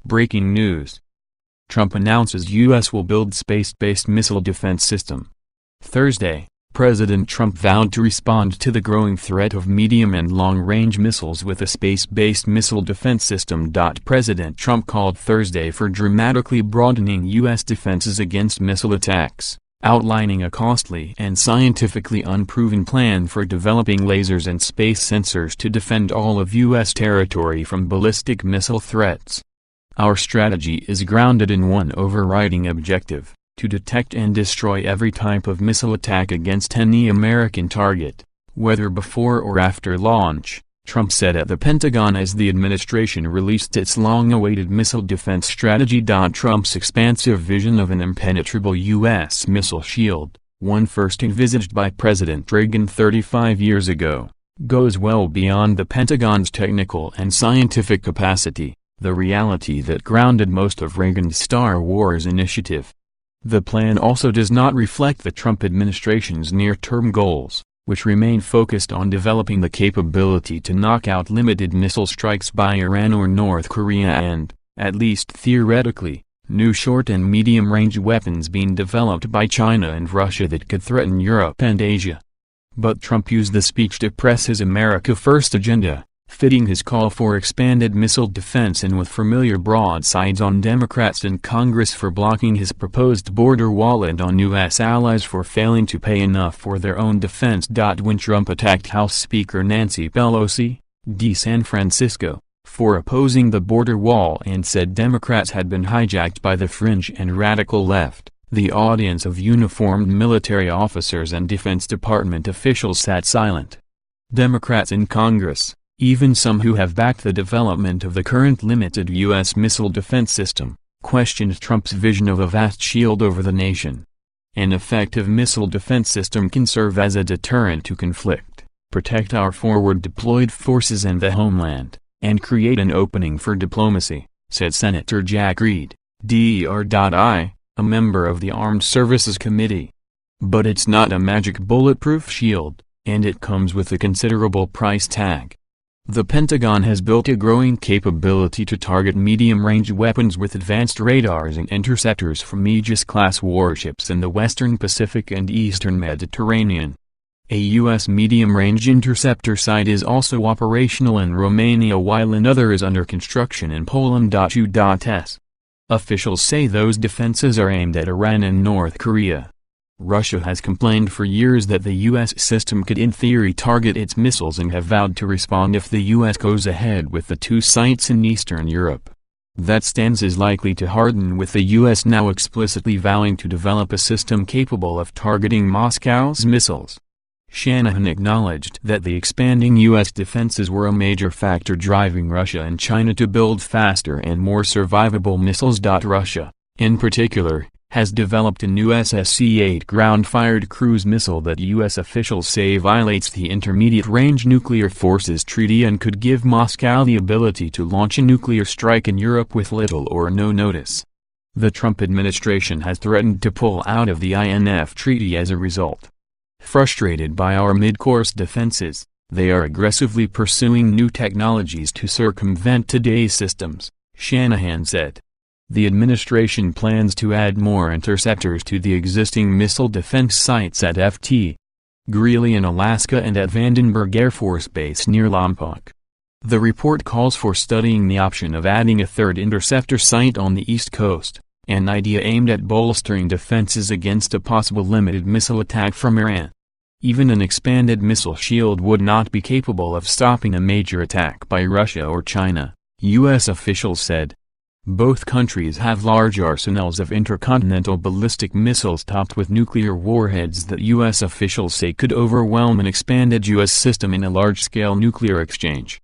Breaking news. Trump announces U.S. will build space-based missile defense system. Thursday, President Trump vowed to respond to the growing threat of medium and long-range missiles with a space-based missile defense system. President Trump called Thursday for dramatically broadening U.S. defenses against missile attacks, outlining a costly and scientifically unproven plan for developing lasers and space sensors to defend all of U.S. territory from ballistic missile threats. Our strategy is grounded in one overriding objective: to detect and destroy every type of missile attack against any American target, whether before or after launch, Trump said at the Pentagon as the administration released its long-awaited missile defense strategy. Trump's expansive vision of an impenetrable U.S. missile shield, one first envisaged by President Reagan 35 years ago, goes well beyond the Pentagon's technical and scientific capacity, the reality that grounded most of Reagan's Star Wars initiative. The plan also does not reflect the Trump administration's near-term goals, which remain focused on developing the capability to knock out limited missile strikes by Iran or North Korea and, at least theoretically, new short and medium-range weapons being developed by China and Russia that could threaten Europe and Asia. But Trump used the speech to press his America First agenda, fitting his call for expanded missile defense in with familiar broadsides on Democrats in Congress for blocking his proposed border wall and on U.S. allies for failing to pay enough for their own defense. When Trump attacked House Speaker Nancy Pelosi, D. San Francisco, for opposing the border wall and said Democrats had been hijacked by the fringe and radical left, the audience of uniformed military officers and Defense Department officials sat silent. Democrats in Congress, even some who have backed the development of the current limited U.S. missile defense system, questioned Trump's vision of a vast shield over the nation. An effective missile defense system can serve as a deterrent to conflict, protect our forward-deployed forces and the homeland, and create an opening for diplomacy, said Senator Jack Reed, DER.I, a member of the Armed Services Committee. But it's not a magic bulletproof shield, and it comes with a considerable price tag. The Pentagon has built a growing capability to target medium-range weapons with advanced radars and interceptors from Aegis-class warships in the Western Pacific and Eastern Mediterranean. A U.S. medium-range interceptor site is also operational in Romania while another is under construction in Poland. U.S. officials say those defenses are aimed at Iran and North Korea. Russia has complained for years that the U.S. system could in theory target its missiles and have vowed to respond if the U.S. goes ahead with the two sites in Eastern Europe. That stance is likely to harden with the U.S. now explicitly vowing to develop a system capable of targeting Moscow's missiles. Shanahan acknowledged that the expanding U.S. defenses were a major factor driving Russia and China to build faster and more survivable missiles. Russia, in particular, has developed a new SSC-8 ground-fired cruise missile that U.S. officials say violates the Intermediate-Range Nuclear Forces Treaty and could give Moscow the ability to launch a nuclear strike in Europe with little or no notice. The Trump administration has threatened to pull out of the INF Treaty as a result. Frustrated by our mid-course defenses, they are aggressively pursuing new technologies to circumvent today's systems, Shanahan said. The administration plans to add more interceptors to the existing missile defense sites at Ft. Greely in Alaska and at Vandenberg Air Force Base near Lompoc. The report calls for studying the option of adding a third interceptor site on the East Coast, an idea aimed at bolstering defenses against a possible limited missile attack from Iran. Even an expanded missile shield would not be capable of stopping a major attack by Russia or China, U.S. officials said. Both countries have large arsenals of intercontinental ballistic missiles topped with nuclear warheads that U.S. officials say could overwhelm an expanded U.S. system in a large-scale nuclear exchange.